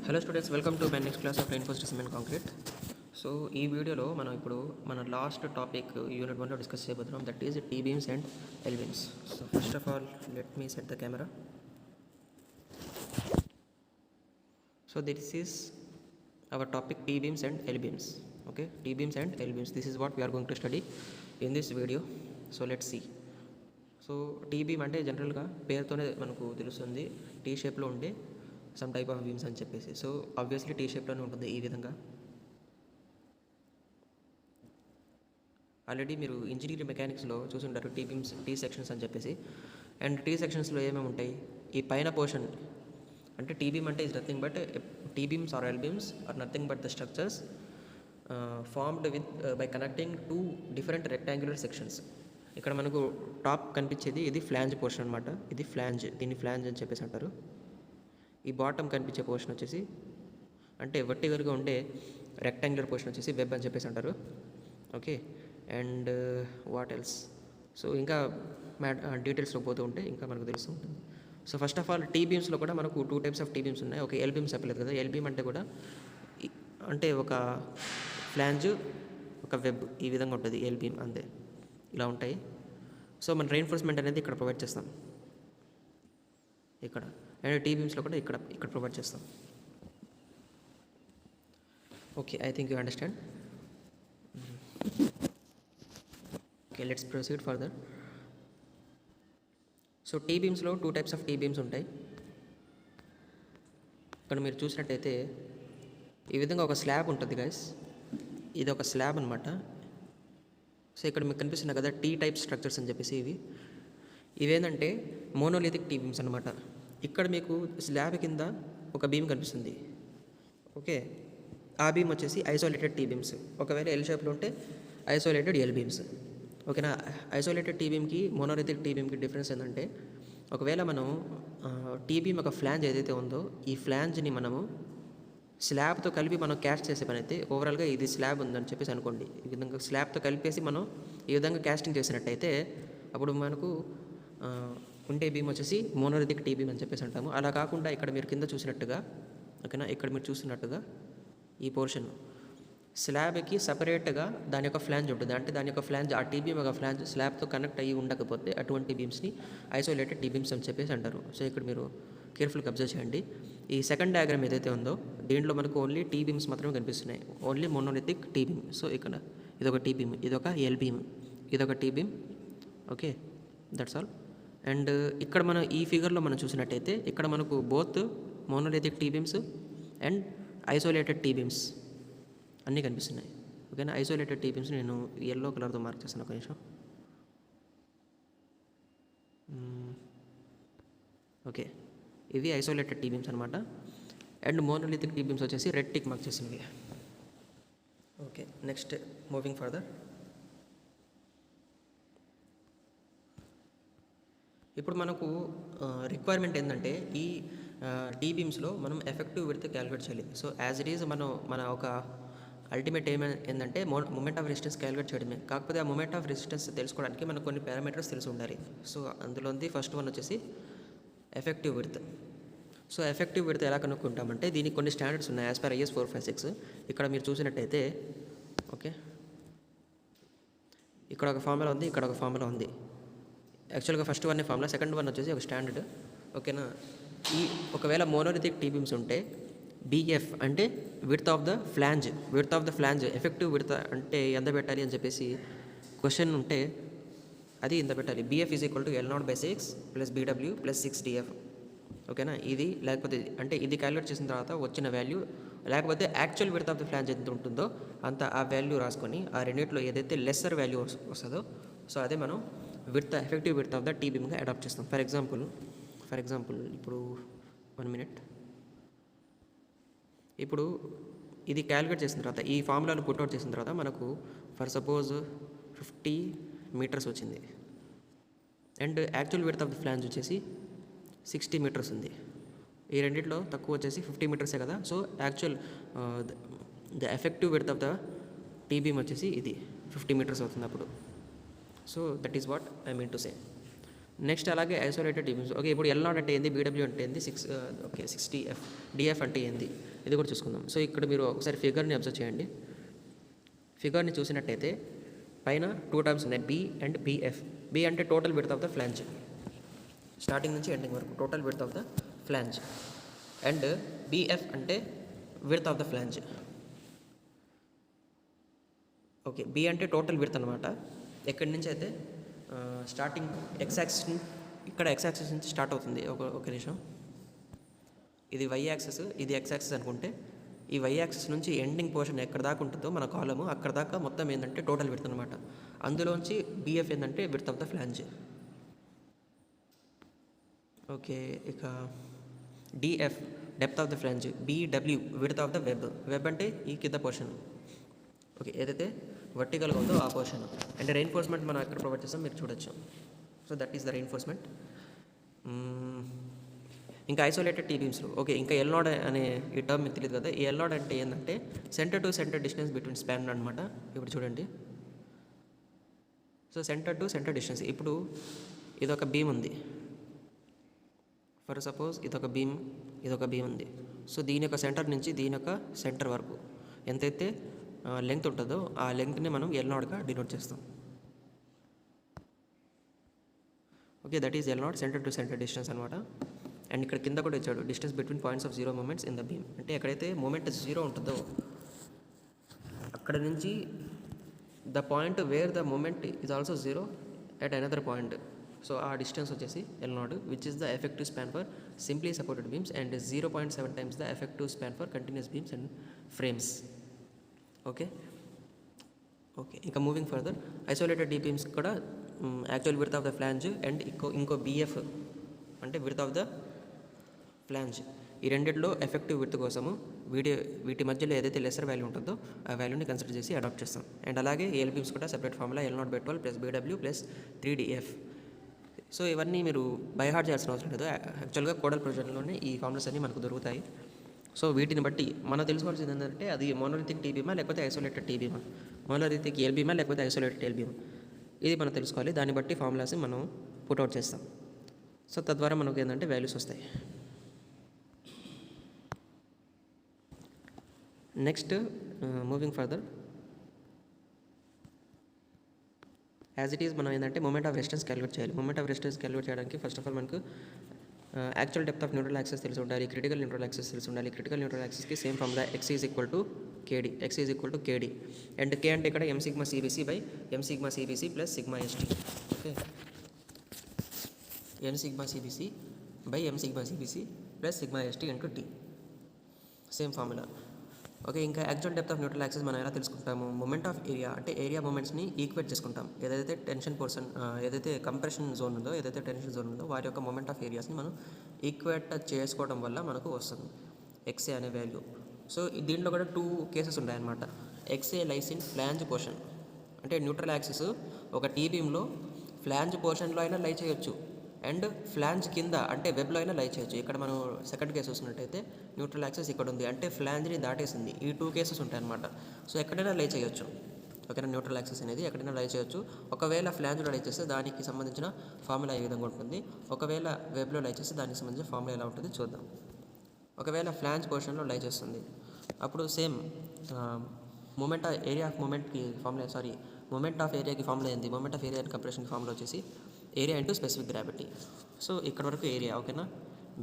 Hello students, welcome to my next class of reinforced cement concrete. So ఈ వీడియోలో మనం ఇప్పుడు మన లాస్ట్ టాపిక్ యూనిట్ 1లో డిస్కస్ చేయబోతున్నాం, that is T beams and L beams. So first of all let me set the camera. So this is our topic, T beams and L beams. Okay, T beams and L beams, this is what we're going to study in this video. So let's see. So tea beam అంటే జనరల్గా పేరుతోనే మనకు తెలుస్తుంది, tea షేప్లో ఉండే some type of beams అని చెప్పేసి. So obviously tea షేప్లోనే ఉంటుంది ఈ విధంగా. ఆల్రెడీ మీరు ఇంజనీరింగ్ మెకానిక్స్లో చూసుంటారు టీ బీమ్స్, టీ సెక్షన్స్ అని చెప్పేసి. అండ్ టీ సెక్షన్స్లో ఏమేమి ఉంటాయి, ఈ పైన పోర్షన్ అంటే టీ బీమ్ అంటే is nothing but T beams or L beams are nothing but the structures formed with by connecting two different rectangular sections. ఇక్కడ మనకు టాప్ కనిపించేది ఇది ఫ్లాంజ్ పోర్షన్ అనమాట, ఇది ఫ్లాంజ్, దీన్ని ఫ్లాంజ్ అని చెప్పేసి అంటారు. ఈ బాటమ్ కనిపించే పోర్షన్ వచ్చేసి అంటే వర్టికల్గా ఉండే రెక్టాంగులర్ పోర్షన్ వచ్చేసి వెబ్ అని చెప్పేసి అంటారు. Okay, and what else. So ఇంకా డీటెయిల్స్లో పోతూ ఉంటే ఇంకా మనకు తెలుస్తూ ఉంటుంది. So first of all T బీమ్స్లో కూడా మనకు two types of T beams ఉన్నాయి. ఓకే, ఎల్ బీమ్స్ చెప్పలేదు కదా. ఎల్ బీమ్ అంటే కూడా అంటే ఒక ఫ్లాంజ్, ఒక వెబ్, ఈ విధంగా ఉంటుంది ఎల్ బీమ్, అంతే ఇలా ఉంటాయి. సో మన రెయిన్ఫోర్స్మెంట్ అనేది ఇక్కడ ప్రొవైడ్ చేస్తాం, ఇక్కడ. అండ్ టీ బీమ్స్లో కూడా ఇక్కడ ప్రొవైడ్ చేస్తాం. Okay, I think you understand. Okay, let's proceed further. So T బీమ్స్లో two types of T beams ఉంటాయి. ఇక్కడ మీరు చూసినట్టయితే ఈ విధంగా ఒక స్లాబ్ ఉంటుంది గైస్, ఇది ఒక స్లాబ్ అనమాట. సో ఇక్కడ మీకు కనిపిస్తున్నాయి కదా టీ టైప్ స్ట్రక్చర్స్ అని చెప్పేసి, ఇవేంటంటే మోనోలిథిక్ టీ బీమ్స్ అనమాట. ఇక్కడ మీకు స్లాబ్ కింద ఒక బీమ్ కనిపిస్తుంది. ఓకే, ఆ బీమ్ వచ్చేసి ఐసోలేటెడ్ టీ బీమ్స్. ఒకవేళ ఎల్ షేప్లో ఉంటే ఐసోలేటెడ్ ఎల్ బీమ్స్. ఓకేనా. ఐసోలేటెడ్ టీ బీమ్కి మోనోలిథిక్ టీ బీమ్కి డిఫరెన్స్ ఏంటంటే, ఒకవేళ మనం టీ బీమ్ ఒక ఫ్లాంజ్ ఏదైతే ఉందో ఈ ఫ్లాంజ్ని మనము స్లాబ్తో కలిపి మనం క్యాస్ట్ చేసే పని అయితే, ఓవరాల్గా ఇది స్లాబ్ ఉందని చెప్పేసి అనుకోండి, ఈ విధంగా స్లాబ్తో కలిపేసి మనం ఈ విధంగా క్యాస్టింగ్ చేసినట్టయితే అప్పుడు మనకు ఉండే బీమ్ వచ్చేసి మోనోలిథిక్ టీ బీమ్ అని చెప్పేసి అంటాము. అలా కాకుండా ఇక్కడ మీరు కింద చూసినట్టుగా, ఓకేనా, ఇక్కడ మీరు చూసినట్టుగా ఈ పోర్షన్ స్లాబ్కి సపరేట్గా దాని యొక్క ఫ్లాంజ్ ఉంటుంది. అంటే దాని యొక్క ఫ్లాంజ్, ఆ టీ బీమ్ యొక్క ఫ్లాంజ్ స్లాబ్తో కనెక్ట్ అయ్యి ఉండకపోతే అటువంటి బీమ్స్ని ఐసోలేటెడ్ టీ బీమ్స్ అని చెప్పేసి అంటారు. సో ఇక్కడ మీరు కేర్ఫుల్గా అబ్జర్వ్ చేయండి. ఈ సెకండ్ డయాగ్రామ్ ఏదైతే ఉందో దీంట్లో మనకు ఓన్లీ టీ బీమ్స్ మాత్రమే కనిపిస్తున్నాయి, only monolithic T beam. So ఇక్కడ ఇదొక టీ బీమ్, ఇదొక ఎల్ బీమ్, ఇదొక T beam. Okay, that's all. And ఇక్కడ మనం ఈ ఫిగర్లో మనం చూసినట్టయితే ఇక్కడ మనకు both monolithic T beams and isolated T beams అన్నీ కనిపిస్తున్నాయి. ఓకేనా. ఐసోలేటెడ్ టీ బీమ్స్ నేను ఎల్లో కలర్తో మార్క్ చేస్తాను, ఒక నిమిషం. ఓకే, ఇవి ఐసోలేటెడ్ టీ బీమ్స్ అనమాట. అండ్ మోనోలిథిక్ టీ బీమ్స్ వచ్చేసి రెడ్ టిక్ మార్క్ చేసినవి. Okay, next moving further. ఇప్పుడు మనకు రిక్వైర్మెంట్ ఏంటంటే ఈ టీ బీమ్స్లో మనం ఎఫెక్టివ్ విడ్త్ క్యాలిక్యులేట్ చేయాలి. సో యాజ్ ఇట్ ఈజ్ మన ఒక అల్టిమేట్ ఏంటంటే మూమెంట్ ఆఫ్ రెసిస్టెన్స్ క్యాలిక్యులేట్ చేయడమే. కాకపోతే ఆ మూమెంట్ ఆఫ్ రెసిస్టెన్స్ తెలుసుకోవడానికి మనకు కొన్ని పారామీటర్స్ తెలిసి ఉండాలి. సో అందులో ఫస్ట్ వన్ వచ్చేసి effective width. So effective width ఎలా కనుక్కుంటామంటే దీనికి కొన్ని స్టాండర్డ్స్ ఉన్నాయి యాజ్ పర్ IS 456. ఇక్కడ మీరు చూసినట్టయితే, ఓకే, ఇక్కడ ఒక ఫార్ములా ఉంది, ఇక్కడ ఒక ఫార్ములా ఉంది. యాక్చువల్గా first one formula, second one వచ్చేసి ఒక స్టాండర్డ్. ఓకేనా. ఈ ఒకవేళ మోనోలిథిక్ టీ బీమ్స్ ఉంటే BF అంటే width of the flange, effective width అంటే ఎంత పెట్టాలి అని చెప్పేసి క్వశ్చన్ ఉంటే అది ఎంత పెట్టాలి. BF is equal to L0/6 + BW + 6DF. ఓకేనా. ఇది లేకపోతే అంటే ఇది క్యాలిక్యులేట్ చేసిన తర్వాత వచ్చిన వాల్యూ, లేకపోతే actual width of the flange ఎంత ఉంటుందో అంత ఆ వాల్యూ రాసుకొని ఆ రెండింటిలో ఏదైతే లెస్సర్ వాల్యూ వస్తుందో సో అదే మనం effective width of the T బీమ్గా అడాప్ట్ చేస్తాం. ఫర్ ఎగ్జాంపుల్ ఇప్పుడు 1 మినిట్. ఇప్పుడు ఇది క్యాలిక్యులేట్ చేసిన తర్వాత, ఈ ఫార్ములాను పుట్అవుట్ చేసిన తర్వాత మనకు ఫర్ సపోజ్ 50 మీటర్స్ వచ్చింది. And actual width of the flange వచ్చేసి 60 మీటర్స్ ఉంది. ఈ రెండిట్లో తక్కువ వచ్చేసి 50 మీటర్సే కదా. So actual the effective width of the T beam వచ్చేసి ఇది 50 మీటర్స్ అవుతుంది అప్పుడు. So that is what I mean to say. Next అలాగే ఐసోలేటెడ్ టీ బీమ్స్. ఓకే, ఇప్పుడు L0 అంటే ఏంది, BW అంటే ఏంది, 60F, DF అంటే ఏంది, ఇది కూడా చూసుకుందాం. సో ఇక్కడ మీరు ఒకసారి ఫిగర్ని అబ్జర్వ్ చేయండి. ఫిగర్ని చూసినట్టయితే పైన 2 టర్మ్స్ ఉన్నాయి, బి అండ్ బిఎఫ్. బి అంటే total width of the flange, starting నుంచి ఎండింగ్ వరకు total width of the flange, and BF అంటే width of the flange. Okay, B అంటే టోటల్ విడ్త్ అనమాట. ఎక్కడి నుంచి అయితే స్టార్టింగ్ ఎక్స్ యాక్సిస్, ఇక్కడ ఎక్స్ యాక్సిస్ నుంచి స్టార్ట్ అవుతుంది. ఒక నిమిషం, ఇది వై యాక్సిస్, ఇది ఎక్స్ యాక్సిస్ అనుకుంటే ఈ వై యాక్సిస్ నుంచి ఎండింగ్ పోర్షన్ ఎక్కడ దాకా ఉంటుందో మన కాలము, అక్కడ దాకా మొత్తం ఏంటంటే టోటల్ విడ్త్ అనమాట. అందులోంచి బిఎఫ్ ఏంటంటే width of the flange. Okay, ఇక D F depth of the flange, B W width of the web. Web అంటే ఈ కింద పోర్షన్. ఓకే, ఏదైతే వర్టికల్గా ఉందో ఆ పోర్షన్. అండ్ రెయిన్ఫోర్స్మెంట్ మనం ఎక్కడ ప్రొవైడ్ చేస్తాం మీరు చూడొచ్చు. So that is the reinforcement. ఇంకా ఐసోలేటెడ్ టీ బీమ్స్లో, ఓకే, ఇంకా ఎల్నాడ్ అనే ఈ టర్మ్ మీకు తెలియదు కదా. ఈ ఎల్నాడ్ అంటే ఏంటంటే centre to centre distance between span అనమాట. ఇప్పుడు చూడండి, so centre to centre distance. ఇప్పుడు ఇదొక బీమ్ ఉంది, ఫర్ సపోజ్ ఇదొక బీమ్ ఉంది. సో దీని యొక్క సెంటర్ నుంచి దీని యొక్క సెంటర్ వరకు ఎంతైతే లెంగ్త్ ఉంటుందో ఆ లెంగ్త్ని మనం ఎల్నాడ్గా డినోట్ చేస్తాం. Okay, that is L naught, centre to centre distance అనమాట. అండ్ ఇక్కడ కింద కూడా ఇచ్చాడు distance between points of zero moments in the beam. అంటే ఎక్కడైతే మూమెంట్ జీరో ఉంటుందో అక్కడ నుంచి the point where the moment is also zero at another point. So ఆ డిస్టెన్స్ వచ్చేసి L naught, which is the effective span for simply supported beams and 0.7 times the effective span for continuous beams and frames. Okay, ఇంకా moving further, isolated D beams కూడా actual width of the flange and ఇంకో B F అంటే width of the flange. ఈ రెండిట్లో effective width కోసము వీటి మధ్యలో ఏదైతే లెసర్ వాల్యూ ఉంటుందో ఆ వాల్యూని కన్సిడర్ చేసి అడాప్ట్ చేస్తాం. అండ్ అలాగే ఏఎల్ బీమ్స్ కూడా separate formula L0/12 + BW + 3DF. So ఇవన్నీ మీరు బై హార్ట్ చేయాల్సిన అవసరం లేదు. యాక్చువల్గా కోడల్ ప్రొజెక్ట్లోనే ఈ ఫార్ములాస్ అన్నీ మనకు దొరుకుతాయి. సో వీటిని బట్టి మనం తెలుసుకోవాల్సింది ఏంటంటే అది మోనోలిథిక్ టీ బీమా లేకపోతే ఐసోలేటెడ్ టీ బీమా, మోనోలిథిక్ ఎల్ బీమా లేకపోతే ఐసోలేటెడ్ ఎల్ బీమా, ఇది మనం తెలుసుకోవాలి. దాన్ని బట్టి ఫార్ములాస్ని మనం పుట్అవుట్ చేస్తాం. సో తద్వారా మనకు ఏంటంటే వాల్యూస్ వస్తాయి. Next moving further, as it is మనం ఏంటంటే మూమెంట్ ఆఫ్ రెసిస్టెన్స్ క్యాలిక్యులేట్ చేయాలి. మూమెంట్ ఆఫ్ రెసిస్టెన్స్ క్యాలిక్యులేట్ చేయడానికి ఫస్ట్ ఆఫ్ ఆల్ మనకు actual depth of neutral axis తెలిసి ఉండాలి, క్రిటికల్ న్యూట్రల్ యాక్సిస్ తెలిసి ఉండాలి. క్రిటికల్ న్యూట్రల్ యాక్సిస్కి same formula x is equal to KD, and K అంటే ఇక్కడ m∑CBC/m∑CBC + σ_ST. Okay, m∑CBC/m∑CBC + σ_ST × T, same formula. Okay, ఇంకా actual depth of neutral axis మనం ఎలా తెలుసుకుంటాము? మూమెంట్ ఆఫ్ ఏరియా అంటే ఏరియా మూమెంట్స్ని ఈక్వేట్ చేసుకుంటాం. ఏదైతే టెన్షన్ పోర్షన్, ఏదైతే కంప్రెషన్ జోన్ ఉందో, ఏదైతే టెన్షన్ జోన్ ఉందో వారి యొక్క మూమెంట్ ఆఫ్ ఏరియాస్ని మనం ఈక్వేట్ చేసుకోవడం వల్ల మనకు వస్తుంది XA అనే వాల్యూ. సో దీంట్లో కూడా 2 కేసెస్ ఉన్నాయన్నమాట. XA lies in flange portion, అంటే న్యూట్రల్ యాక్సిస్ ఒక టీ బీమ్లో ఫ్లాంజ్ పోర్షన్లో అయినా లై చేయొచ్చు అండ్ ఫ్లాంజ్ కింద అంటే వెబ్లో అయినా లై చేయొచ్చు. ఇక్కడ మనం సెకండ్ కేసు చూసినట్టయితే న్యూట్రల్ యాక్సిస్ ఇక్కడ ఉంది అంటే ఫ్లాంజ్ని దాటేసింది. ఈ 2 కేసెస్ ఉంటాయి అన్నమాట. సో ఎక్కడైనా లై చేయొచ్చు. ఓకేనా, న్యూట్రల్ యాక్సిస్ అనేది ఎక్కడైనా లై చేయొచ్చు. ఒకవేళ ఫ్లాంజ్లో లై చేస్తే దానికి సంబంధించిన ఫార్ములా ఏ విధంగా ఉంటుంది, ఒకవేళ వెబ్లో లై చేస్తే దానికి సంబంధించిన ఫార్ములా ఎలా ఉంటుంది చూద్దాం. ఒకవేళ ఫ్లాంజ్ పోర్షన్లో లై చేస్తుంది అప్పుడు same moment of area of మూమెంట్కి ఫార్ములా, మూమెంట్ ఆఫ్ ఏరియాకి ఫార్ములా ఏంది? మూమెంట్ ఆఫ్ ఏరియా అండ్ కంప్రెషన్కి ఫార్ములా వచ్చేసి area into specific gravity. So ఇక్కడ వరకు ఏరియా, ఓకేనా.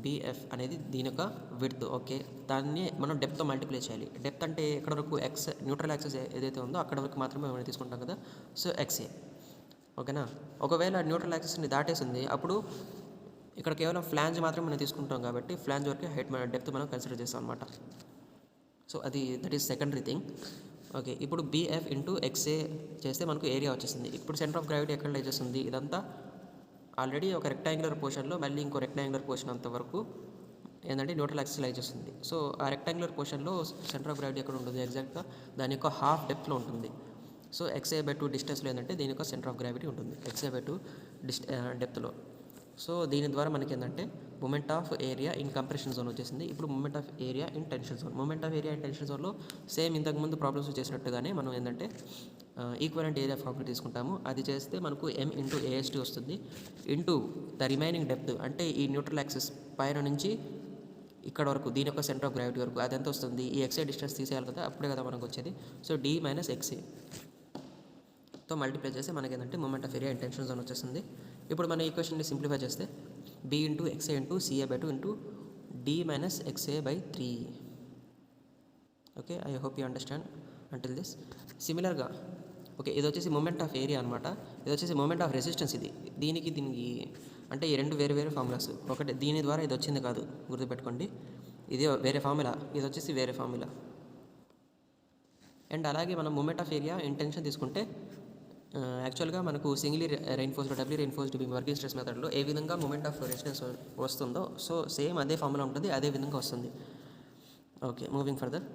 BF అనేది దీని యొక్క విడ్త్. ఓకే, దాన్ని మనం డెప్త్తో మల్టిప్లై చేయాలి. డెప్త్ అంటే ఇక్కడ వరకు న్యూట్రల్ యాక్సిస్ ఏదైతే ఉందో అక్కడ వరకు మాత్రమే మనం తీసుకుంటాం కదా. సో XA, ఓకేనా. ఒకవేళ న్యూట్రల్ యాక్సిస్ని దాటేసింది అప్పుడు ఇక్కడ కేవలం ఫ్లాంజ్ మాత్రమే మనం తీసుకుంటాం కాబట్టి ఫ్లాంజ్ వరకు హైట్ మన డెప్త్ మనం కన్సిడర్ చేస్తాం అనమాట. So that is secondary thing. Okay, ఇప్పుడు BF × XA చేస్తే మనకు ఏరియా వచ్చేసింది. ఇప్పుడు సెంటర్ ఆఫ్ గ్రావిటీ ఎక్కడ లై చేస్తుంది? ఇదంతా ఆల్రెడీ ఒక రెక్టాంగులర్ పోర్షన్లో మళ్ళీ ఇంకో రెక్టాంగులర్ పోర్షన్ అంతవరకు ఏంటంటే న్యూట్రల్ యాక్సిస్ లై చేస్తుంది. సో ఆ రెక్టాంగులర్ పోర్షన్లో సెంటర్ ఆఫ్ గ్రావిటీ ఎక్కడ ఉంటుంది? ఎగ్జాక్ట్గా దాని యొక్క హాఫ్ డెప్త్లో ఉంటుంది. సో XA/2 డిస్టెన్స్లో ఏంటంటే దీని యొక్క సెంటర్ ఆఫ్ గ్రావిటీ ఉంటుంది XA/2 డెప్త్లో. సో దీని ద్వారా మనకి ఏంటంటే moment of area in compression zone వచ్చేసింది. ఇప్పుడు moment of area in tension zone. Moment of area in tension జోన్లో సేమ్ ఇంతకుముందు ప్రాబ్లమ్స్ చేసినట్టుగానే మనం ఏంటంటే ఈక్వలెంట్ ఏరియా ఫార్ములా తీసుకుంటాము. అది చేస్తే మనకు M × AST వస్తుంది ఇంటూ ద రిమైనింగ్ డెప్త్. అంటే ఈ న్యూట్రల్ యాక్సిస్ పైన నుంచి ఇక్కడ వరకు దీని యొక్క సెంటర్ ఆఫ్ గ్రావిటీ వరకు అది ఎంత వస్తుంది, ఈ ఎక్స్ఏ డిస్టెన్స్ తీసేయాలి కదా, అప్పుడే కదా మనకు వచ్చేది. సో డి మైనస్ ఎక్స్ఏతో మల్టిప్లై చేస్తే మనకి ఏంటంటే moment of area in tension zone వచ్చేస్తుంది. ఇప్పుడు మన ఈక్వేషన్ని సింప్లిఫై చేస్తే B into X A into C A by 2 into D minus X A by 3. Okay, I hope you understand until this. సిమిలర్గా ఓకే, ఇది వచ్చేసి మూమెంట్ ఆఫ్ ఏరియా అనమాట, ఇది వచ్చేసి మూమెంట్ ఆఫ్ రెసిస్టెన్స్. దీనికి అంటే ఈ రెండు వేరే వేరే ఫార్ములాస్. ఒకటి దీని ద్వారా ఇది వచ్చింది కాదు, గుర్తుపెట్టుకోండి, ఇది వేరే ఫార్ములా, ఇది వచ్చేసి వేరే ఫార్ములా. అండ్ అలాగే మనం మూమెంట్ ఆఫ్ ఏరియా ఇంటెన్షన్ తీసుకుంటే యాక్చువల్గా మనకు సింగిలీ reinforced W reinforced beam working stress మెథడ్లో ఏ విధంగా మూమెంట్ ఆఫ్ రెసిస్టెన్స్ వస్తుందో సో సేమ్ అదే ఫార్ములా ఉంటుంది, అదే విధంగా వస్తుంది. Okay, moving further.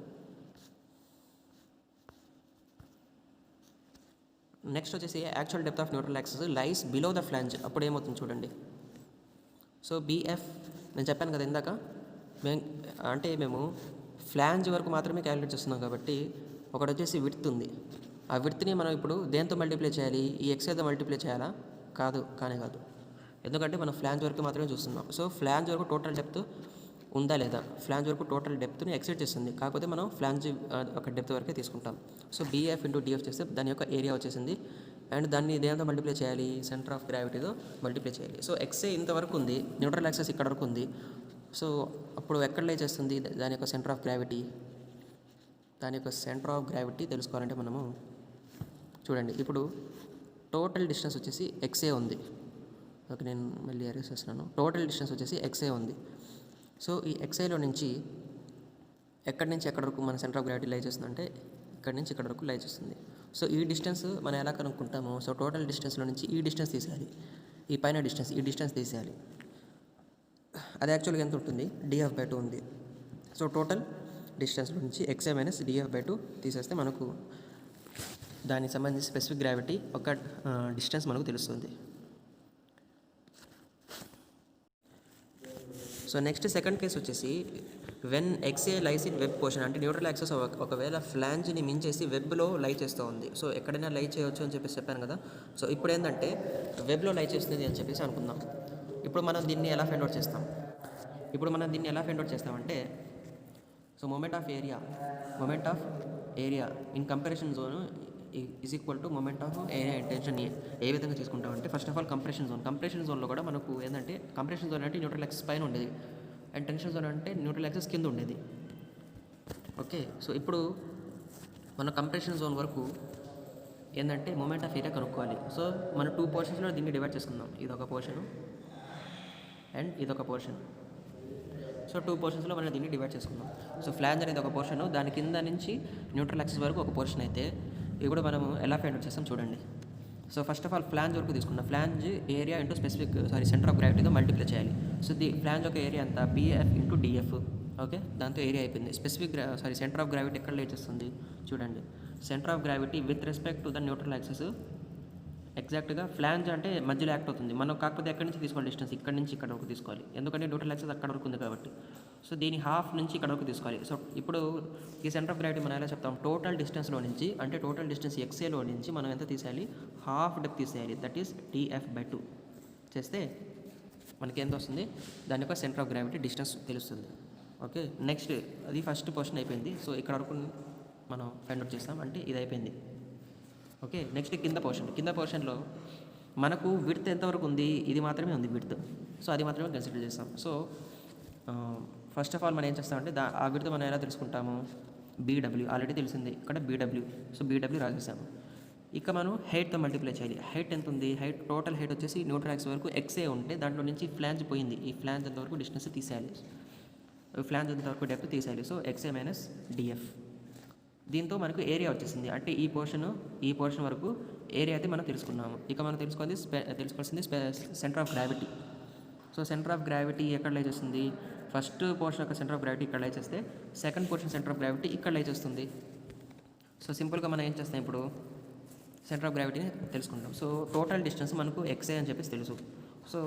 నెక్స్ట్ వచ్చేసి actual depth of neutral axis lies below the flange. అప్పుడు ఏమవుతుంది చూడండి. సో బీఎఫ్ నేను చెప్పాను కదా ఇందాక, మేము ఫ్లాంజ్ వరకు మాత్రమే క్యాలిక్యులేట్ చేస్తున్నాం కాబట్టి ఒకటి వచ్చేసి విడ్త్ ఉంది. ఆ విడ్త్ని మనం ఇప్పుడు దేంతో మల్టిప్లై చేయాలి, ఈ ఎక్స్ఏతో మల్టిప్లై చేయాలా? కాదు, ఎందుకంటే మనం ఫ్లాంజ్ వరకు మాత్రమే చూస్తున్నాం. సో ఫ్లాంజ్ వరకు టోటల్ డెప్త్ ఉందా లేదా, ఫ్లాంజ్ వరకు టోటల్ డెప్త్ని ఎక్సైడ్ చేస్తుంది, కాకపోతే మనం ఫ్లాంజ్ ఒక డెప్త్ వరకే తీసుకుంటాం. సో బీఎఫ్ ఇంటూ డిఎఫ్ చేస్తే దాని యొక్క ఏరియా వచ్చేసింది. అండ్ దాన్ని దేంతో మల్టిప్లై చేయాలి, సెంటర్ ఆఫ్ గ్రావిటీతో మల్టిప్లై చేయాలి. సో ఎక్స్ఏ ఇంతవరకు ఉంది, న్యూట్రల్ యాక్సిస్ ఇక్కడ వరకు ఉంది. సో అప్పుడు ఎక్కడ లై చేస్తుంది దాని యొక్క సెంటర్ ఆఫ్ గ్రావిటీ? దాని యొక్క సెంటర్ ఆఫ్ గ్రావిటీ తెలుసుకోవాలంటే మనము చూడండి, ఇప్పుడు టోటల్ డిస్టెన్స్ వచ్చేసి ఎక్స్ఏ ఉంది. ఓకే, నేను మళ్ళీ అరేస్ చేస్తున్నాను. టోటల్ డిస్టెన్స్ వచ్చేసి ఎక్స్ఏ ఉంది. సో ఈ ఎక్స్ఐలో నుంచి ఎక్కడి నుంచి ఎక్కడి వరకు మన సెంటర్ ఆఫ్ గ్రావిటీ లై చేస్తుందంటే ఇక్కడి నుంచి ఇక్కడ వరకు లై చేస్తుంది. సో ఈ డిస్టెన్స్ మనం ఎలా కనుక్కుంటామో, సో టోటల్ డిస్టెన్స్లో నుంచి ఈ డిస్టెన్స్ తీసేయాలి, ఈ పైన డిస్టెన్స్, ఈ డిస్టెన్స్ తీసేయాలి. అది యాక్చువల్గా ఎంత ఉంటుంది, డిఎఫ్ బై 2 ఉంది. సో టోటల్ డిస్టెన్స్లో నుంచి ఎక్స్ఐ మైనస్ డిఎఫ్ బై 2 తీసేస్తే మనకు దానికి సంబంధించి స్పెసిఫిక్ గ్రావిటీ ఒక డిస్టెన్స్ మనకు తెలుస్తుంది. సో నెక్స్ట్ సెకండ్ కేసు వచ్చేసి when XA lies in web portion, అంటే న్యూట్రల్ యాక్సిస్ ఒకవేళ ఫ్లాంజ్ని మించేసి వెబ్లో లై చేస్తూ ఉంది. సో ఎక్కడైనా లై చేయవచ్చు అని చెప్పేసి చెప్పాను కదా. సో ఇప్పుడు ఏంటంటే వెబ్లో లై చేస్తుంది అని చెప్పేసి అనుకుందాం. ఇప్పుడు మనం దీన్ని ఎలా ఫైండ్ అవుట్ చేస్తామంటే so moment of area in comparison zone is equal to moment of area in tension. ఏ విధంగా తీసుకుంటామంటే ఫస్ట్ ఆఫ్ ఆల్ కంప్రెషన్ జోన్లో కూడా మనకు ఏంటంటే కంప్రెషన్ జోన్ అంటే న్యూట్రల్ యాక్సిస్ పైన ఉండేది, అండ్ టెన్షన్ జోన్ అంటే న్యూట్రల్ యాక్సిస్ కింద ఉండేది. ఓకే, సో ఇప్పుడు మన కంప్రెషన్ జోన్ వరకు ఏంటంటే మూమెంట్ ఆఫ్ ఏరియా కనుక్కోవాలి. సో మన 2 పోర్షన్స్లో దీన్ని డివైడ్ చేసుకుందాం, ఇదొక పోర్షను అండ్ ఇదొక పోర్షన్. సో 2 పోర్షన్స్లో మనం దీన్ని డివైడ్ చేసుకుందాం. సో ఫ్లాంజ్ అనేది ఒక పోర్షను, దాని కింద నుంచి న్యూట్రల్ యాక్సిస్ వరకు ఒక పోర్షన్ అయితే ఇది కూడా మనము ఎలా ఫైండ్ అవుట్ చేస్తాం చూడండి. So first of all flange వరకు తీసుకున్నాం, flange area into centre of గ్రావిటీతో మల్టిప్లై చేయాలి. సో ఫ్లాంజ్ ఒక ఏరియా అంతా బిఎఫ్ ఇంటూ డిఎఫ్. ఓకే, దాంతో ఏరియా అయిపోయింది. సెంటర్ ఆఫ్ గ్రావిటీ ఎక్కడ లై చేస్తుంది చూడండి. Centre of gravity with respect to the neutral axis ఎగ్జాక్ట్గా ఫ్లాంజ్ అంటే మధ్యలో యాక్ట్ అవుతుంది. మనం కాకపోతే ఎక్కడి నుంచి తీసుకోవాలి డిస్టెన్స్, ఇక్కడ నుంచి ఇక్కడ వరకు తీసుకోవాలి, ఎందుకంటే న్యూట్రల్ యాక్సిస్ అక్కడ వరకు ఉంది కాబట్టి. సో దీని హాఫ్ నుంచి ఇక్కడ వరకు తీసుకోవాలి. సో ఇప్పుడు ఈ సెంటర్ ఆఫ్ గ్రావిటీ మనం ఎలా చెప్తాం, టోటల్ డిస్టెన్స్లో నుంచి, అంటే టోటల్ డిస్టెన్స్ ఎక్స్ఏలో నుంచి మనం ఎంత తీసేయాలి, హాఫ్ డెప్త్ తీసేయాలి, దట్ ఈస్ డిఎఫ్ బై 2 చేస్తే మనకి ఎంత వస్తుంది, దాని యొక్క సెంటర్ ఆఫ్ గ్రావిటీ డిస్టెన్స్ తెలుస్తుంది. ఓకే, నెక్స్ట్ అది ఫస్ట్ పోర్షన్ అయిపోయింది. సో ఇక్కడ వరకు మనం ఫైండ్ అవుట్ చేస్తాం, అంటే ఇది అయిపోయింది. ఓకే, నెక్స్ట్ కింద పోర్షన్లో మనకు విడ్త్ ఎంతవరకు ఉంది, ఇది మాత్రమే ఉంది విడ్త్. సో అది మాత్రమే కన్సిడర్ చేస్తాం. సో ఫస్ట్ ఆఫ్ ఆల్ మనం ఏం చేస్తామంటే ఆ విడ్త్ మనం ఎలా తెలుసుకుంటాము, బీడబ్ల్యూ ఆల్రెడీ తెలిసింది ఇక్కడ బీడబ్ల్యూ. So BW రాసేసాము. ఇక మనం హైట్తో మల్టిప్లై చేయాలి. హైట్ ఎంత ఉంది, టోటల్ హైట్ వచ్చేసి న్యూట్రల్ యాక్సిస్ వరకు ఎక్స్ఏ ఉంటే దాంట్లో నుంచి ఫ్లాంజ్ పోయింది, ఈ ఫ్లాంజ్ ఎంతవరకు డిస్టెన్స్ తీసేయాలి, ఫ్లాంజ్ ఎంతవరకు డెప్త్ తీసేయాలి. So XA minus DF. దీంతో మనకు ఏరియా వచ్చేసింది, అంటే ఈ పోర్షన్ వరకు ఏరియా అయితే మనం తెలుసుకున్నాము. ఇక మనం తెలుసుకోవాల్సింది centre of gravity. So centre of gravity ఎక్కడ లై చేస్తుంది, ఫస్ట్ పోర్షన్ యొక్క సెంటర్ ఆఫ్ గ్రావిటీ ఇక్కడ లై చేస్తే second portion centre of gravity ఇక్కడ లై చేస్తుంది. సో సింపుల్గా మనం ఏం చేస్తాం, ఇప్పుడు సెంటర్ ఆఫ్ గ్రావిటీని తెలుసుకుంటాం. సో టోటల్ డిస్టెన్స్ మనకు ఎక్స్ఏ అని చెప్పేసి తెలుసు. సో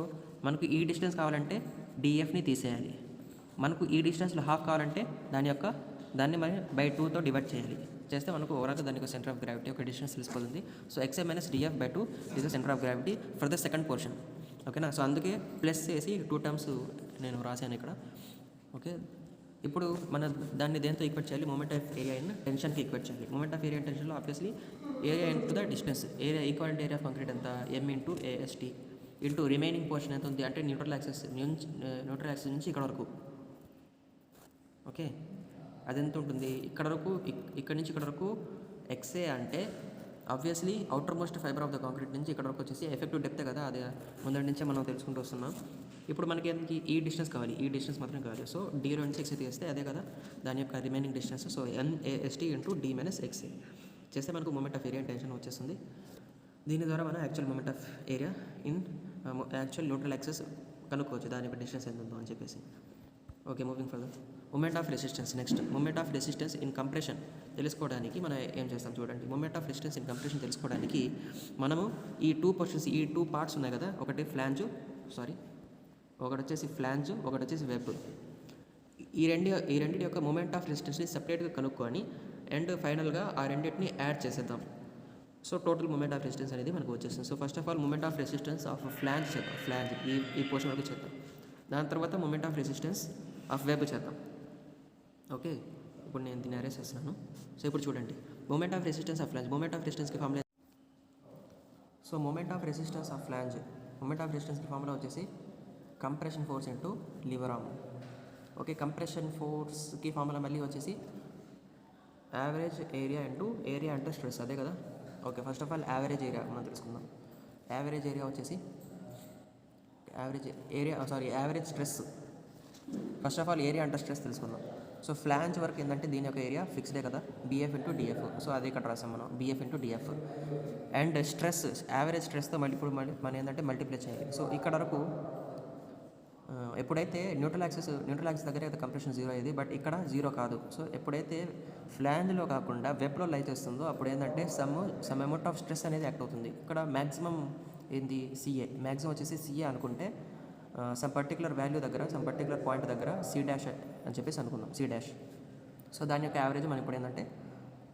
మనకు ఈ డిస్టెన్స్ కావాలంటే డిఎఫ్ని తీసేయాలి, మనకు ఈ డిస్టెన్స్లో హాఫ్ కావాలంటే దాన్ని మనం బై 2తో డివైడ్ చేస్తే మనకు ఓవరాల్గా దానికి సెంటర్ ఆఫ్ గ్రావిటీ ఒక డిస్టెన్స్ తెలిసిపోతుంది. So XA minus DF by 2 is the centre of gravity for the second portion. ఓకేనా, సో అందుకే ప్లస్ చేసి 2 టర్మ్స్ నేను రాశాను ఇక్కడ. ఓకే, ఇప్పుడు మన దాన్ని దేంతో ఈక్వేట్ చేయాలి? మూమెంట్ ఆఫ్ ఏరియా ఇన్ టెన్షన్కి ఈక్వేట్ చేయాలి. మూమెంట్ ఆఫ్ ఏరియా ఇన్ టెన్షన్లో obviously area into the distance, area equal area of concrete ఎంత? M into A S T into remaining portion ఎంత ఉంది అంటే న్యూట్రల్ యాక్సిస్ నుంచి ఇక్కడ వరకు. ఓకే, అది ఎంత ఉంటుంది? ఇక్కడ వరకు, ఇక్కడ నుంచి ఇక్కడ వరకు ఎక్స్ఏ అంటే obviously outer most fibre of the concrete నుంచి ఇక్కడ వరకు వచ్చేసి ఎఫెక్టివ్ డెప్త్ కదా, అది ముందరి నుంచే మనం తెలుసుకుంటూ వస్తున్నాం. ఇప్పుడు మనకి ఏంటి? ఈ డిస్టెన్స్ కావాలి, ఈ డిస్టెన్స్ మాత్రం కావాలి. సో డీలో నుంచి ఎక్స్ఏ తీస్తే అదే కదా దాని యొక్క remaining distance. So N A S T into D minus X A చేస్తే మనకు మూమెంట్ ఆఫ్ ఏరియా టెన్షన్ వచ్చేస్తుంది. దీని ద్వారా మనం actual moment of area in actual neutral axis కనుక్కోవచ్చు, దాని యొక్క డిస్టెన్స్ ఎంత ఉందో అని చెప్పేసి. Okay, moving further. Moment of resistance. Next moment of resistance in compression తెలుసుకోవడానికి మనం ఏం చేస్తాం చూడండి. Moment of resistance in compression తెలుసుకోవడానికి మనము ఈ టూ పొజిషన్స్, ఈ టూ పార్ట్స్ ఉన్నాయి కదా, ఒకటి ఒకటి వచ్చేసి ఫ్లాంజ్, ఒకటి వచ్చేసి వెబ్. ఈ రెండింటి యొక్క మూమెంట్ ఆఫ్ రెసిస్టెన్స్ని సపరేట్గా కనుక్కొని అండ్ ఫైనల్గా ఆ రెండింటిని యాడ్ చేసేద్దాం. So total moment of resistance అనేది మనకు వచ్చేస్తుంది. So first of all moment of resistance of flange చేద్దాం, ఫ్లాంజ్ ఈ పోర్షన్ వరకు చేద్దాం. దాని తర్వాత moment of resistance of web చేద్దాం. ఓకే, ఇప్పుడు నేను దీన్ని అరేస్ చేస్తున్నాను. సో ఇప్పుడు చూడండి, moment of resistance of flange, moment of రెసిస్టెన్స్కి formula. So moment of resistance of flange, moment of రెసిస్టెన్స్కి ఫార్ములా వచ్చేసి compression force into lever arm. Okay, compression ఫోర్స్కి formula మళ్ళీ వచ్చేసి యావరేజ్ ఏరియా ఇంటూ ఏరియా అంటే stress, అదే కదా. Okay, first of all average area మనం తెలుసుకుందాం. యావరేజ్ ఏరియా వచ్చేసి average stress. First of all area అంటే స్ట్రెస్ తెలుసుకుందాం. సో ఫ్లాంజ్ వరకు ఏంటంటే దీని యొక్క ఏరియా ఫిక్స్డే కదా, బిఎఫ్ ఇంటూ డిఎఫ్. సో అది ఇక్కడ రాసాం మనం, B F into D F. And stress, average స్ట్రెస్తో మనం ఏంటంటే మల్టిప్లై చేయాలి. సో ఇక్కడ వరకు ఎప్పుడైతే న్యూట్రల్ యాక్సిస్ దగ్గర అయితే కంప్రెషన్ జీరో అయ్యేది, బట్ ఇక్కడ జీరో కాదు. సో ఎప్పుడైతే ఫ్లాంజ్లో కాకుండా వెబ్లో లైట్ చేస్తుందో అప్పుడు ఏంటంటే సమ్ అమౌంట్ ఆఫ్ స్ట్రెస్ అనేది యాక్ట్ అవుతుంది. ఇక్కడ మ్యాక్సిమం ఏంది? సిఏ. మ్యాక్సిమం వచ్చేసి సిఏ అనుకుంటే సమ్ పర్టికులర్ వాల్యూ దగ్గర, సమ్ పర్టికులర్ పాయింట్ దగ్గర సి డాష్ అని చెప్పేసి అనుకుందాం, సి డాష్. సో దాని యొక్క యావరేజ్ మనం ఇప్పుడు ఏంటంటే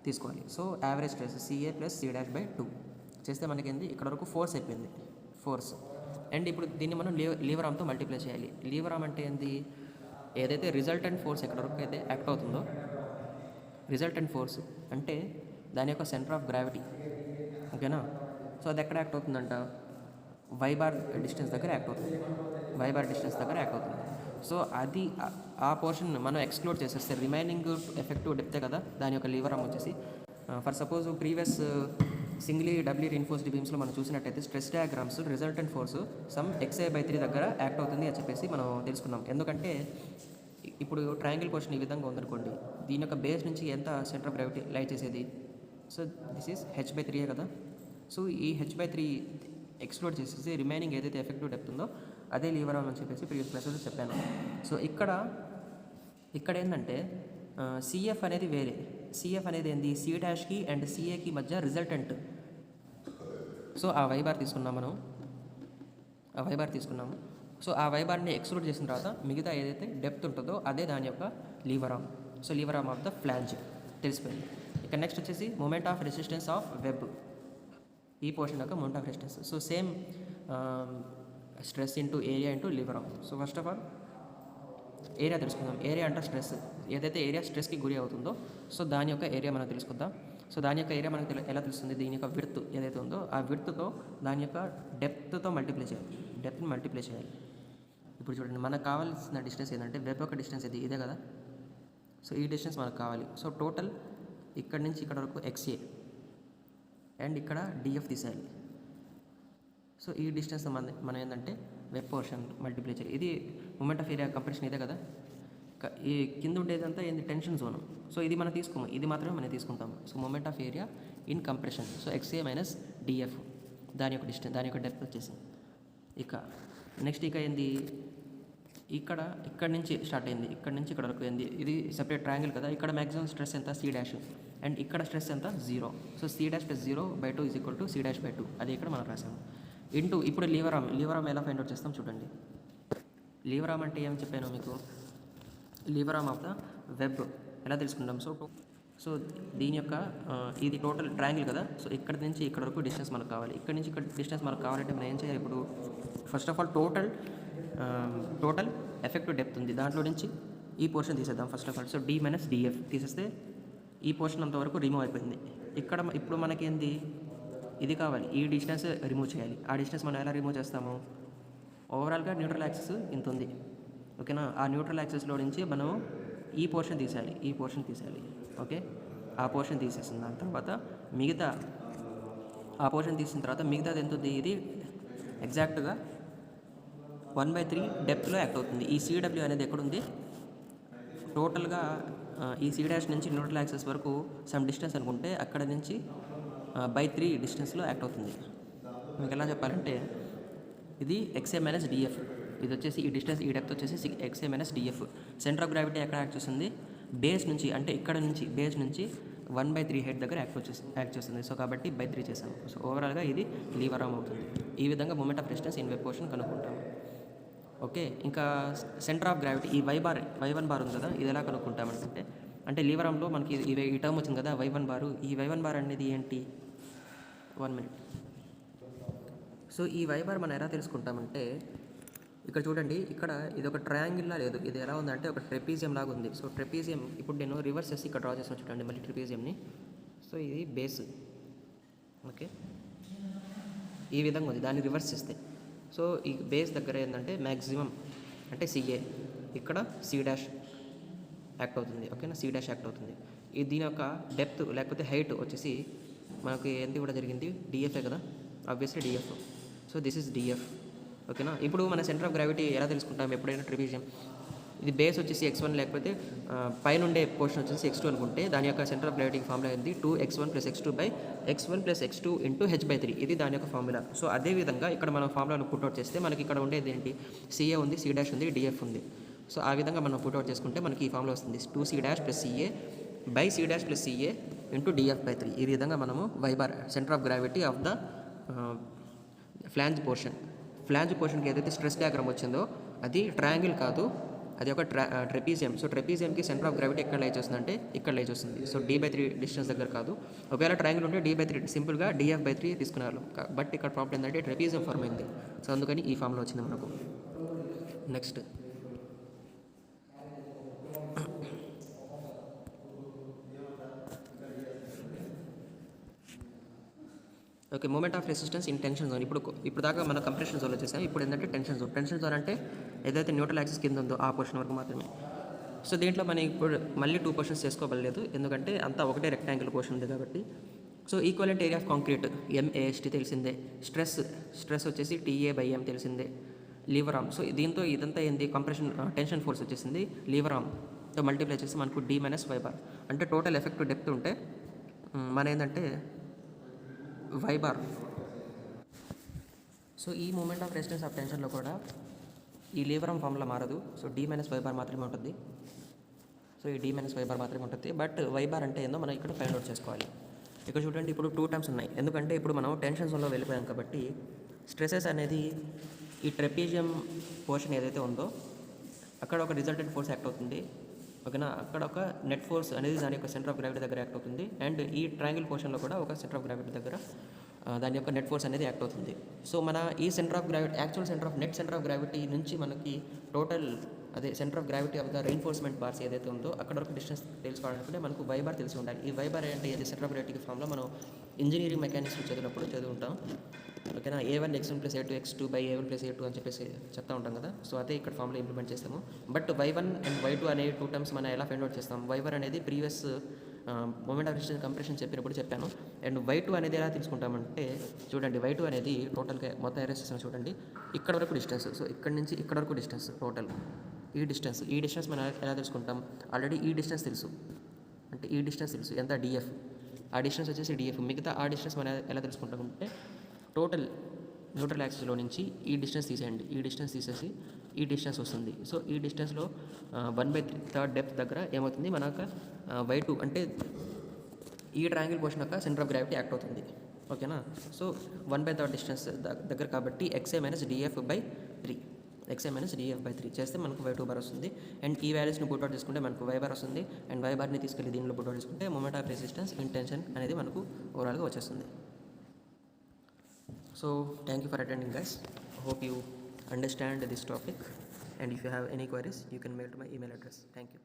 తీసుకోవాలి. So average stress C A plus C dash by 2 చేస్తే మనకి ఏంది? ఇక్కడ వరకు ఫోర్స్ అయిపోయింది, ఫోర్స్. అండ్ ఇప్పుడు దీన్ని మనం లీవర్ ఆర్మ్తో మల్టిప్లై చేయాలి. లీవర్ ఆర్మ్ అంటే ఏంది? ఏదైతే రిజల్టెంట్ ఫోర్స్ ఎక్కడ వరకు అయితే యాక్ట్ అవుతుందో, రిజల్టెంట్ ఫోర్స్ అంటే దాని యొక్క సెంటర్ ఆఫ్ గ్రావిటీ. ఓకేనా? సో అది ఎక్కడ యాక్ట్ అవుతుందంట? వైబార్ డిస్టెన్స్ దగ్గర యాక్ట్ అవుతుంది, సో అది ఆ పోర్షన్ మనం ఎక్స్క్లూడ్ చేసేస్తే రిమైనింగ్ ఎఫెక్టివ్ డెప్తే కదా దాని యొక్క లీవర్ ఆర్మ్ వచ్చేసి. For suppose previous singly W reinforced బీమ్స్లో మనం చూసినట్టయితే stress diagrams resultant force sum XA/3 దగ్గర యాక్ట్ అవుతుంది అని చెప్పేసి మనం తెలుసుకున్నాం. ఎందుకంటే ఇప్పుడు ట్రయాంగిల్ పోర్షన్ ఈ విధంగా ఉందనుకోండి, దీని యొక్క బేస్ నుంచి ఎంత సెంటర్ ఆఫ్ గ్రావిటీ లై చేసేది? సో దిస్ ఈజ్ H/3 కదా. సో ఈ H/3 ఎక్స్క్లూడ్ చేసేసి రిమైనింగ్ ఏదైతే ఎఫెక్టివ్ డెప్త్ ఉందో అదే లీవర్ ఆర్మ్ అని చెప్పేసి ప్రీవియస్ క్లాసెస్ చెప్పాను. సో ఇక్కడ ఏంటంటే సిఎఫ్ అనేది వేరే. సిఎఫ్ అనేది ఏంది? సి డాష్కి అండ్ సిఏకి మధ్య రిజల్టెంట్. సో ఆ వైబార్ తీసుకున్నాము. సో ఆ వైబార్ని ఎక్స్క్లూడ్ చేసిన తర్వాత మిగతా ఏదైతే డెప్త్ ఉంటుందో అదే దాని యొక్క lever arm. So lever arm of the flange తెలిసిపోయింది. ఇక నెక్స్ట్ వచ్చేసి moment of resistance of web. ఈ పోర్షన్ యొక్క moment of resistance. So same stress into area into lever arm. So first of all area తెలుసుకుందాం. Area అంటే stress, ఏదైతే area స్ట్రెస్కి గురి అవుతుందో సో దాని యొక్క ఏరియా మనం తెలుసుకుందాం. సో దాని యొక్క ఏరియా మనకు ఎలా తెలుస్తుంది? దీని యొక్క విడ్త్ ఏదైతే ఉందో ఆ విడ్త్తో దాని యొక్క డెప్త్తో మల్టిప్లై చేయాలి. ఇప్పుడు చూడండి, మనకు కావాల్సిన డిస్టెన్స్ ఏంటంటే వెబ్ యొక్క డిస్టెన్స్ ఇదే కదా. సో ఈ డిస్టెన్స్ మనకు కావాలి. సో టోటల్ ఇక్కడ నుంచి ఇక్కడ వరకు XA అండ్ ఇక్కడ DF తీసేయాలి. సో ఈ డిస్టెన్స్ మనం ఏంటంటే వెబ్ పోర్షన్ మల్టిప్లై చేయాలి. ఇది మూమెంట్ ఆఫ్ ఏరియా కంప్రెషన్ ఇదే కదా. ఈ కింద ఉండేదంతా ఏంది? Tension zone. సో ఇది మనం తీసుకోము, ఇది మాత్రమే మనం తీసుకుంటాము. So moment of area in compression. So XA minus DF దాని యొక్క డిస్టెన్స్, దాని యొక్క డెప్త్ వచ్చేసి. ఇక నెక్స్ట్ ఏంది? ఇక్కడ నుంచి స్టార్ట్ అయింది, ఇక్కడ నుంచి ఇక్కడ వరకు ఏంది? ఇది సెపరేట్ ట్రయాంగిల్ కదా. ఇక్కడ మ్యాక్సిమం స్ట్రెస్ ఎంత? C dash. అండ్ ఇక్కడ స్ట్రెస్ ఎంత? 0. So C dash plus 0/2 is equal to C dash by 2. అది ఇక్కడ మనం రాసాము. ఇంటూ ఇప్పుడు లీవర్ ఆర్మ్ ఎలా ఫైండ్ అవుట్ చేస్తాం చూడండి. లీవర్ ఆర్మ్ అంటే ఏమని చెప్పాను మీకు? Lever arm of the web ఎలా తెలుసుకుంటాం? సో దీని యొక్క ఇది టోటల్ ట్రయాంగిల్ కదా. సో ఇక్కడ నుంచి ఇక్కడ వరకు డిస్టెన్స్ మనకు కావాలి. ఇక్కడ నుంచి ఇక్కడ డిస్టెన్స్ మనకు కావాలంటే మనం ఏం చేయాలి? ఇప్పుడు first of all total effective depth ఉంది, దాంట్లో నుంచి ఈ పోర్షన్ తీసేద్దాం first of all. So D minus D F తీసేస్తే ఈ పోర్షన్ అంతవరకు రిమూవ్ అయిపోయింది. ఇక్కడ ఇప్పుడు మనకేంది ఇది కావాలి, ఈ డిస్టెన్స్ రిమూవ్ చేయాలి. ఆ డిస్టెన్స్ మనం ఎలా రిమూవ్ చేస్తాము? ఓవరాల్గా న్యూట్రల్ యాక్సిస్ ఇంత ఉంది, ఓకేనా. ఆ న్యూట్రల్ యాక్సిస్లో నుంచి మనం ఈ పోర్షన్ తీసేయాలి, ఈ పోర్షన్ తీసేయాలి, ఓకే. ఆ పోర్షన్ తీసేసిన దాని తర్వాత మిగతా ఆ పోర్షన్ తీసిన తర్వాత మిగతాది ఎంత ఉంది? ఇది ఎగ్జాక్ట్గా 1/3 డెప్త్లో యాక్ట్ అవుతుంది. ఈ సిడబ్ల్యూ అనేది ఎక్కడుంది? టోటల్గా ఈ సి డాష్ నుంచి న్యూట్రల్ యాక్సిస్ వరకు సమ్ డిస్టెన్స్ అనుకుంటే అక్కడ నుంచి బై 3 డిస్టెన్స్లో యాక్ట్ అవుతుంది. మీకు ఎలా చెప్పాలంటే ఇది ఎక్స్ఏ మైనస్ డిఎఫ్, ఇది వచ్చేసి ఈ డిస్టెన్స్, ఈ డెప్త్ వచ్చేసి XA minus DF. Centre of gravity ఎక్కడ యాక్ట్ చేస్తుంది? బేస్ నుంచి, అంటే ఇక్కడ నుంచి బేస్ నుంచి 1/3 హెడ్ దగ్గర యాక్ట్ చేస్తుంది. సో కాబట్టి బై 3 చేసాము. సో ఓవరాల్గా ఇది లీవర్ ఆర్మ్ అవుతుంది. ఈ విధంగా moment of resistance in web portion కనుక్కుంటాము, ఓకే. ఇంకా సెంటర్ ఆఫ్ గ్రావిటీ ఈ వై1 బార్ ఉంది కదా, ఇది ఎలా కనుక్కుంటామంటే అంటే లీవర్ ఆర్మ్లో మనకి ఈ టర్మ్ వచ్చింది కదా y1 బారు. ఈ y1 బార్ అనేది ఏంటి? 1 మినిట్. సో ఈ y బార్ మనం ఎలా తెలుసుకుంటామంటే ఇక్కడ చూడండి, ఇక్కడ ఇది ఒక ట్రయాంగిల్లా లేదు, ఇది ఎలా ఉందంటే ఒక ట్రెపీజియం లాగా ఉంది. సో ట్రెపీజియం ఇప్పుడు నేను రివర్స్ చేసి ఇక్కడ డ్రా చేసిన చూడండి మళ్ళీ ట్రెపీజియంని. సో ఇది బేస్, ఓకే, ఈ విధంగా ఉంది. దాన్ని రివర్స్ చేస్తే సో ఈ బేస్ దగ్గర ఏంటంటే మ్యాక్సిమం అంటే సిఏ, ఇక్కడ సి డాష్ యాక్ట్ అవుతుంది, ఓకేనా. సి డాష్ యాక్ట్ అవుతుంది. ఇది దీని యొక్క డెప్త్ లేకపోతే హైట్ వచ్చేసి మనకి ఎంత కూడా జరిగింది? డిఎఫ్ఏ కదా, obviously DF. So this is DF, ఓకేనా. ఇప్పుడు మన సెంటర్ ఆఫ్ గ్రావిటీ ఎలా తెలుసుకుంటాం ఎప్పుడైనా ట్రివిజన్? ఇది బేస్ వచ్చేసి x1 లేకపోతే పైన ఉండే పోర్షన్ వచ్చేసి x2 అనుకుంటే దాని యొక్క సెంటర్ ఆఫ్ గ్రావిటీ ఫార్ములా ఏంది? 2x1 + x2 x1 + x2 × h/3, ఇది దాని యొక్క ఫార్ములా. సో అదేవిధంగా ఇక్కడ మనం ఫార్ములాను పుట్అవుట్ చేస్తే మనకి ఇక్కడ ఉండేది ఏంటి? సిఏ ఉంది, సి డాష్ ఉంది, డిఎఫ్ ఉంది. సో ఆ విధంగా మనం పుట్అవుట్ చేసుకుంటే మనకి ఈ ఫార్ములా వస్తుంది 2c dash + CA / C dash + CA × DF/3. ఈ విధంగా మనము y bar centre of gravity of the flange పోర్షన్కి ఏదైతే స్ట్రెస్ డయాగ్రామ్ వచ్చిందో అది ట్రయాంగిల్ కాదు, అది ఒక ట్రెపీజియం. సో ట్రెపీజియంకి సెంటర్ ఆఫ్ గ్రావిటీ ఎక్కడ లై చేస్తుందంటే ఇక్కడ లై చేస్తుంది. సో d/3 డిస్టెన్స్ దగ్గర కాదు. ఒకవేళ ట్రయాంగిల్ ఉంటే d/3 సింపుల్గా DF/3 తీసుకున్నారు. బట్ ఇక్కడ ప్రాబ్లం ఏంటంటే ట్రెపీజియం ఫార్మ్ అయింది. సో అందుకని ఈ ఫామ్లో వచ్చింది మనకు. Next okay, moment of resistance in tension zone. ఇప్పుడు దాకా మనం కంప్రెషన్ జోన్లో చేసాం. ఇప్పుడు ఏంటంటే టెన్షన్ జోన్ అంటే ఏదైతే న్యూట్రల్ యాక్సిస్ కింద ఉందో ఆ పోర్షన్ వరకు మాత్రమే. సో దీంట్లో మనం ఇప్పుడు మళ్ళీ 2 పోర్షన్స్ చేసుకోవలేదు, ఎందుకంటే అంతా ఒకటే రెక్టాంగిల్ పోర్షన్ ఉంది కాబట్టి. So equivalent area of concrete MAST తెలిసిందే, స్ట్రెస్ వచ్చేసి TA/M తెలిసిందే, లీవర్ ఆర్మ్. సో దీంతో ఇదంతా ఏంది? టెన్షన్ ఫోర్స్ వచ్చేసింది లీవర్ ఆర్మ్తో మల్టిప్లై చేసి మనకు D - y బార్ అంటే టోటల్ ఎఫెక్టివ్ డెప్త్ ఉంటే మన ఏంటంటే y బార్. సో ఈ మూమెంట్ ఆఫ్ రెసిస్టెన్స్ ఆఫ్ టెన్షన్లో కూడా ఈ లీవర్ ఆర్మ్ ఫార్ములా మారదు. సో D - y బార్ మాత్రమే ఉంటుంది. సో ఈ D - y బార్ మాత్రమే ఉంటుంది. బట్ y బార్ అంటే ఏందో మనం ఇక్కడ ఫైండ్ అవుట్ చేసుకోవాలి. ఇక్కడ చూడండి, ఇప్పుడు 2 టర్మ్స్ ఉన్నాయి, ఎందుకంటే ఇప్పుడు మనం టెన్షన్ జోన్లో వెళ్ళిపోయాం కాబట్టి స్ట్రెసెస్ అనేది ఈ ట్రెపీజియం పోర్షన్ ఏదైతే ఉందో అక్కడ ఒక రిజల్టెంట్ ఫోర్స్ యాక్ట్ అవుతుంది, ఓకేనా. అక్కడ ఒక నెట్ ఫోర్స్ అనేది దాని యొక్క సెంటర్ ఆఫ్ గ్రావిటీ దగ్గర యాక్ట్ అవుతుంది. అండ్ ఈ ట్రయాంగిల్ పోర్షన్లో కూడా ఒక సెంటర్ ఆఫ్ గ్రావిటీ దగ్గర దాని యొక్క నెట్ ఫోర్స్ అనేది యాక్ట్ అవుతుంది. సో మన ఈ centre of gravity actual centre of gravity నుంచి మనకి టోటల్ అదే centre of gravity of the reinforcement bars ఏదైతే ఉందో అక్కడ వరకు డిస్టెన్స్ తెలుసుకోవాలంటే మనకు y బార్ తెలిసి ఉండాలి. ఈ y బార్ అంటే ఏది? సెంటర్ ఆఫ్ గ్రావిటీ ఫామ్లో మనం ఇంజనీరింగ్ మెకానిక్స్ చదివినప్పుడు చదువుంటాం, ఓకేనా. A1 x1 + A2 x2 / A1 + A2 అని చెప్పేసి చెప్తా ఉంటాం కదా. సో అదే ఇక్కడ ఫామ్లో ఇంప్లిమెంట్ చేస్తాము. బట్ y1 అండ్ y2 అనే 2 టర్మ్స్ మనం ఎలా ఫైండ్ అవుట్ చేస్తాం? y1 అనేది previous moment of resistance compression చెప్పినప్పుడు చెప్పాను. అండ్ y2 అనేది ఎలా తీసుకుంటామంటే చూడండి, y2 అనేది టోటల్గా మొత్తం ఏరియా చేసిన చూడండి ఇక్కడ వరకు డిస్టెన్స్. సో ఇక్కడ నుంచి ఇక్కడ వరకు డిస్టెన్స్ టోటల్ ఈ డిస్టెన్స్ మనం ఎలా తెలుసుకుంటాం? ఆల్రెడీ ఈ డిస్టెన్స్ తెలుసు, అంటే ఈ డిస్టెన్స్ తెలుసు ఎంత? DF. ఆ డిస్టెన్స్ వచ్చేసి DF. మిగతా ఆ డిస్టెన్స్ మనం ఎలా తెలుసుకుంటామంటే టోటల్ న్యూట్రల్ యాక్సిస్లో నుంచి ఈ డిస్టెన్స్ తీసేయండి, ఈ డిస్టెన్స్ తీసేసి ఈ డిస్టెన్స్ వస్తుంది. సో ఈ డిస్టెన్స్లో 1/3 డెప్త్ దగ్గర ఏమవుతుంది? మనకు y2 అంటే ఈ ట్రయాంగిల్ పోర్షన్ యొక్క సెంటర్ ఆఫ్ గ్రావిటీ యాక్ట్ అవుతుంది, ఓకేనా. సో 1/3 డిస్టెన్స్ దగ్గర కాబట్టి XA - DF/3 చేస్తే మనకు y2 బార్ వస్తుంది. అండ్ ఈ వాల్యూస్ని పుట్అవుట్ చేసుకుంటే మనకు y బార్ వస్తుంది. అండ్ y బార్ని తీసుకెళ్ళి దీనిలో పుట్అవుట్ చేసుకుంటే moment of resistance in tension అనేది మనకు ఓవరాల్గా వచ్చేస్తుంది. So thank you for attending, guys. Hope you understand this topic. And if you have any queries, you can mail to my email address. Thank you.